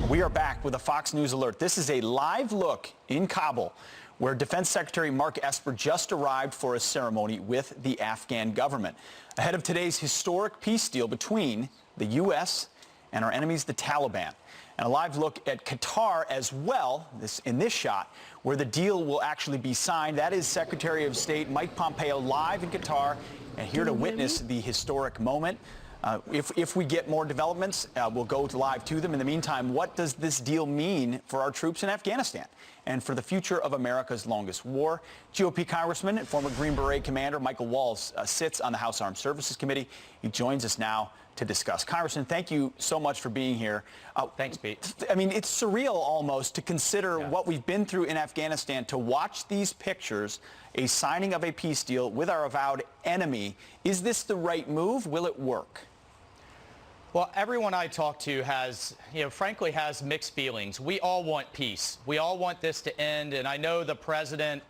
We are back with a Fox News alert. This is a live look in Kabul, where Defense Secretary Mark Esper just arrived for a ceremony with the Afghan government ahead of today's historic peace deal between the U.S. and our enemies, the Taliban. And a live look at Qatar as well, in this shot, where the deal will actually be signed. That is Secretary of State Mike Pompeo live in Qatar and here to witness the historic moment. If we get more developments, we'll go live to them. In the meantime, what does this deal mean for our troops in Afghanistan and for the future of America's longest war? GOP Congressman and former Green Beret commander Michael Waltz sits on the House Armed Services Committee. He joins us now to discuss. Congressman, thank you so much for being here. Thanks, Pete. I mean, it's surreal almost to consider what we've been through in Afghanistan, to watch these pictures, a signing of a peace deal with our avowed enemy. Is this the right move? Will it work? Well, everyone I talk to has, frankly, has mixed feelings. We all want peace. We all want this to end. And I know the president,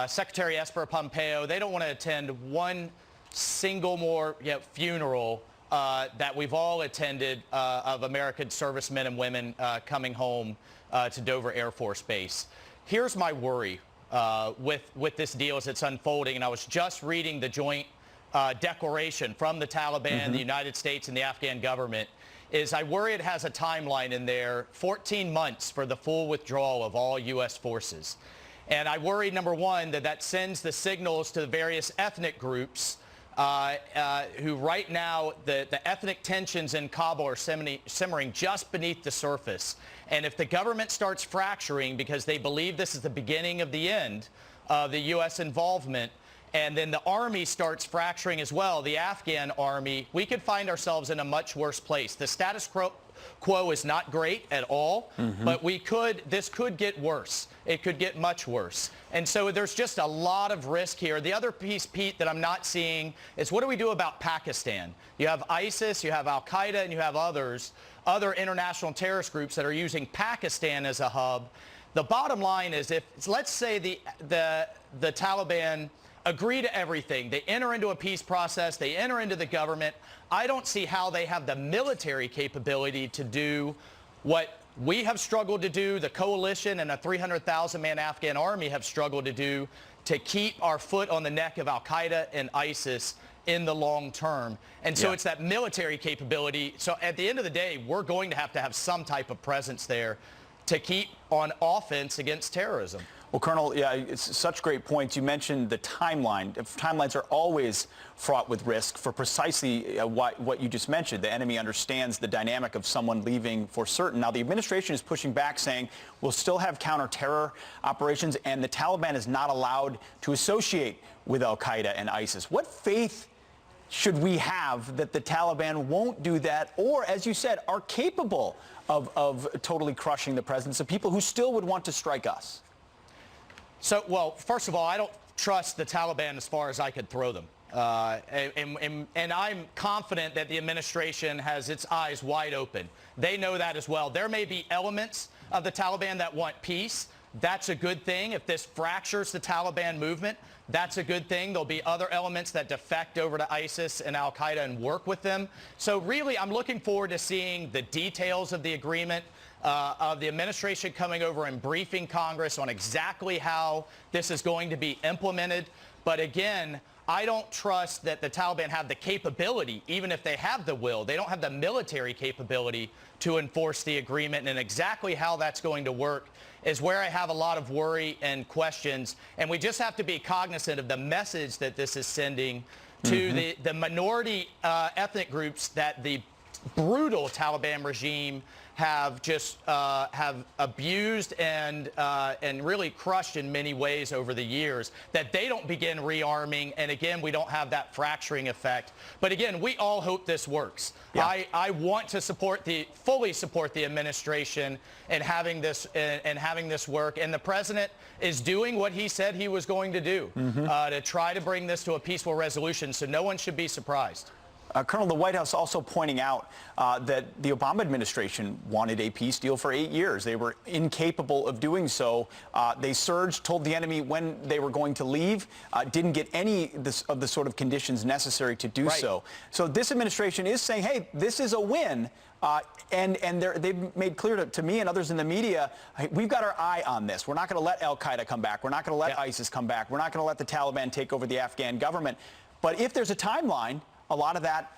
Secretary Esper, Pompeo, they don't want to attend one single more funeral that we've all attended of American servicemen and women coming home to Dover Air Force Base. Here's my worry with this deal as it's unfolding. And I was just reading the joint declaration from the Taliban, the United States, and the Afghan government. I worry it has a timeline in there, 14 months for the full withdrawal of all U.S. forces. And I worry, number one, that sends the signals to the various ethnic groups who right now, the ethnic tensions in Kabul are simmering just beneath the surface. And if the government starts fracturing because they believe this is the beginning of the end of the U.S. involvement, and then the army starts fracturing as well, the Afghan army, we could find ourselves in a much worse place. The status quo is not great at all, but this could get worse. It could get much worse. And so there's just a lot of risk here. The other piece, Pete, that I'm not seeing is what do we do about Pakistan? You have ISIS, you have Al-Qaeda, and you have other international terrorist groups that are using Pakistan as a hub. The bottom line is, if let's say the Taliban agree to everything, they enter into a peace process, they enter into the government, I don't see how they have the military capability to do what we have struggled to do, the coalition and a 300,000-man Afghan army have struggled to do, to keep our foot on the neck of Al-Qaeda and ISIS in the long term. And so it's that military capability. So at the end of the day, we're going to have some type of presence there to keep on offense against terrorism. Well, Colonel, it's such great points. You mentioned the timeline. Timelines are always fraught with risk for precisely what you just mentioned. The enemy understands the dynamic of someone leaving for certain. Now, the administration is pushing back, saying we'll still have counter-terror operations, and the Taliban is not allowed to associate with Al-Qaeda and ISIS. What faith should we have that the Taliban won't do that, or, as you said, are capable of totally crushing the presence of people who still would want to strike us? So, well, first of all, I don't trust the Taliban as far as I could throw them. And I'm confident that the administration has its eyes wide open. They know that as well. There may be elements of the Taliban that want peace. That's a good thing. If this fractures the Taliban movement, that's a good thing. There'll be other elements that defect over to ISIS and Al-Qaeda and work with them. So really, I'm looking forward to seeing the details of the agreement, of the administration coming over and briefing Congress on exactly how this is going to be implemented. But again, I don't trust that the Taliban have the capability, even if they have the will. They don't have the military capability to enforce the agreement, and exactly how that's going to work is where I have a lot of worry and questions. And we just have to be cognizant of the message that this is sending to the minority ethnic groups that the brutal Taliban regime have just have abused and really crushed in many ways over the years, that they don't begin rearming, and again, we don't have that fracturing effect. But again, we all hope this works. I want to fully support the administration in having this work, and the president is doing what he said he was going to do to try to bring this to a peaceful resolution, so no one should be surprised. Colonel, the White House also pointing out that the Obama administration wanted a peace deal for 8 years. They were incapable of doing so. They surged, told the enemy when they were going to leave, didn't get any of the sort of conditions necessary to do so. So this administration is saying, hey, this is a win, And they've made clear to me and others in the media, hey, we've got our eye on this. We're not going to let Al-Qaeda come back. We're not going to let ISIS come back. We're not going to let the Taliban take over the Afghan government. But if there's a timeline, a lot of that,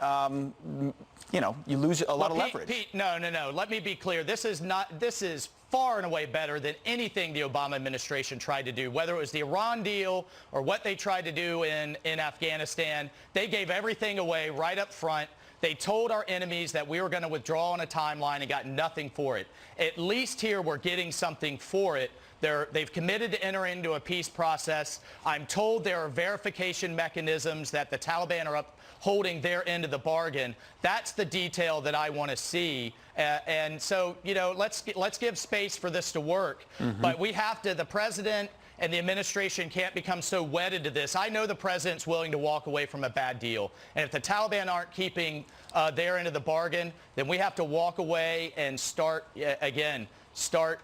you lose a lot of leverage. Pete, no. Let me be clear. This is far and away better than anything the Obama administration tried to do, whether it was the Iran deal or what they tried to do in Afghanistan. They gave everything away right up front. They told our enemies that we were going to withdraw on a timeline and got nothing for it. At least here we're getting something for it. They've committed to enter into a peace process. I'm told there are verification mechanisms that the Taliban are upholding their end of the bargain. That's the detail that I want to see. And so, let's give space for this to work. But we have to, the president and the administration can't become so wedded to this. I know the president's willing to walk away from a bad deal. And if the Taliban aren't keeping their end of the bargain, then we have to walk away and start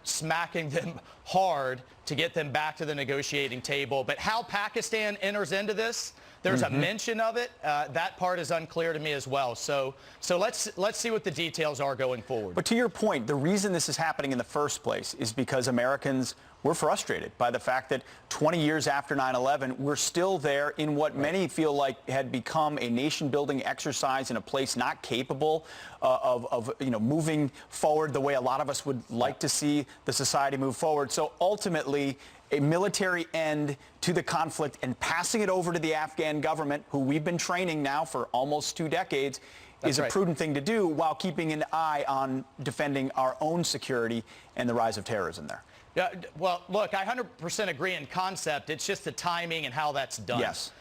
smacking them hard to get them back to the negotiating table. But how Pakistan enters into this, there's a mention of it. That part is unclear to me as well. So let's see what the details are going forward. But to your point, the reason this is happening in the first place is because Americans were frustrated by the fact that 20 years after 9/11, we're still there in what many feel like had become a nation-building exercise in a place not capable of moving forward the way a lot of us would like to see the society move forward. So ultimately, a military end to the conflict and passing it over to the Afghan government, who we've been training now for almost 2 decades, is a prudent thing to do while keeping an eye on defending our own security and the rise of terrorism there. Yeah, well, look, I 100% agree in concept. It's just the timing and how that's done. Yes.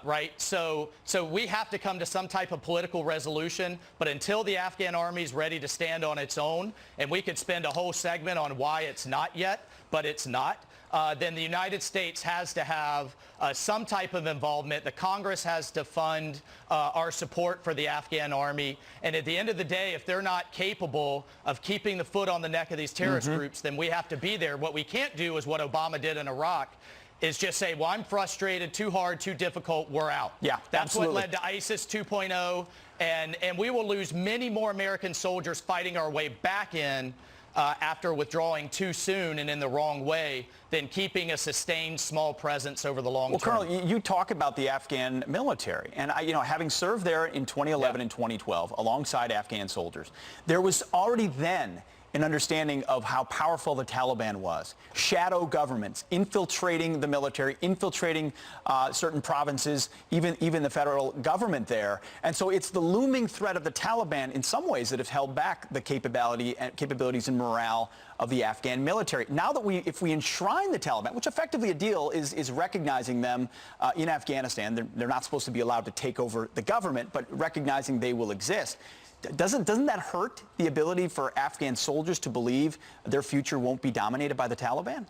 Right? So we have to come to some type of political resolution, but until the Afghan army is ready to stand on its own, and we could spend a whole segment on why it's not yet, but it's not, then the United States has to have some type of involvement. The Congress has to fund our support for the Afghan army. And at the end of the day, if they're not capable of keeping the foot on the neck of these terrorist groups, then we have to be there. What we can't do is what Obama did in Iraq, is just say, well, I'm frustrated, too hard, too difficult, we're out. Yeah, That's absolutely. what led to ISIS 2.0, and we will lose many more American soldiers fighting our way back in after withdrawing too soon and in the wrong way than keeping a sustained small presence over the long term. Well, Colonel, you talk about the Afghan military, and having served there in 2011 and 2012 alongside Afghan soldiers, there was already then an understanding of how powerful the Taliban was. Shadow governments infiltrating the military, infiltrating certain provinces, even the federal government there. And so it's the looming threat of the Taliban in some ways that have held back the capabilities and morale of the Afghan military. Now that if we enshrine the Taliban, which effectively a deal is recognizing them in Afghanistan, they're not supposed to be allowed to take over the government, but recognizing they will exist. Doesn't that hurt the ability for Afghan soldiers to believe their future won't be dominated by the Taliban?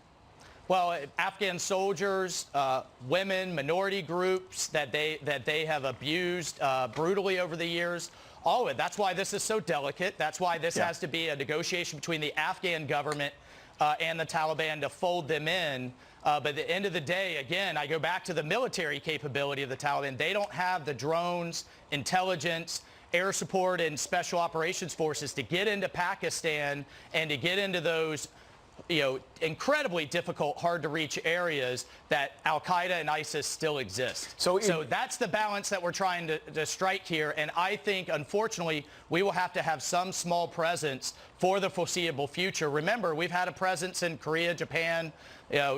Well, Afghan soldiers, women, minority groups that they have abused brutally over the years, all of it. That's why this is so delicate. That's why this has to be a negotiation between the Afghan government and the Taliban to fold them in. But at the end of the day, again, I go back to the military capability of the Taliban. They don't have the drones, intelligence, air support, and special operations forces to get into Pakistan and to get into those incredibly difficult, hard-to-reach areas that Al-Qaeda and ISIS still exist. So that's the balance that we're trying to strike here, and I think, unfortunately, we will have to have some small presence for the foreseeable future. Remember, we've had a presence in Korea, Japan,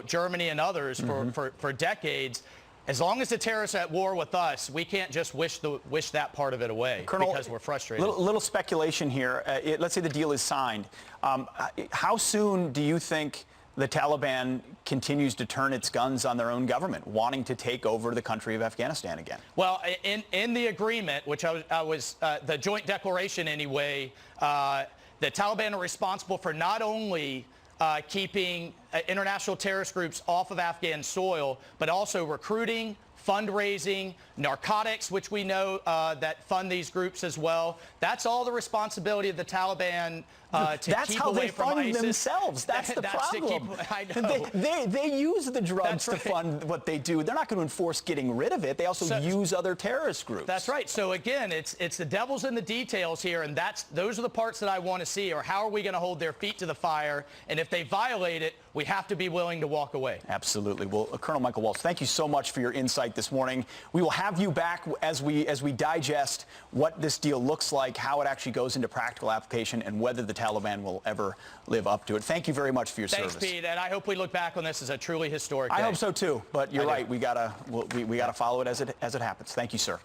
Germany, and others for decades. As long as the terrorists are at war with us, we can't just wish that part of it away, Colonel, because we're frustrated. Little speculation here. Let's say the deal is signed. How soon do you think the Taliban continues to turn its guns on their own government, wanting to take over the country of Afghanistan again? Well, in the agreement, which I was the joint declaration anyway, the Taliban are responsible for not only keeping international terrorist groups off of Afghan soil, but also recruiting, fundraising, narcotics, which we know that fund these groups as well. That's all the responsibility of the Taliban to That's keep how away they from fund ISIS. themselves. That's the problem. I know. They use the drugs That's to right. fund what they do. They're not going to enforce getting rid of it. They also use other terrorist groups. That's right. So again, it's the devil's in the details here, and those are the parts that I want to see, or how are we going to hold their feet to the fire? And if they violate it, we have to be willing to walk away. Absolutely. Well, Colonel Michael Waltz, thank you so much for your insight this morning. We will have you back as we digest what this deal looks like, how it actually goes into practical application, and whether the Taliban will ever live up to it. Thank you very much for your service. Thanks, Pete, and I hope we look back on this as a truly historic day. I hope so too, but you're right. We gotta follow it as it happens. Thank you, sir.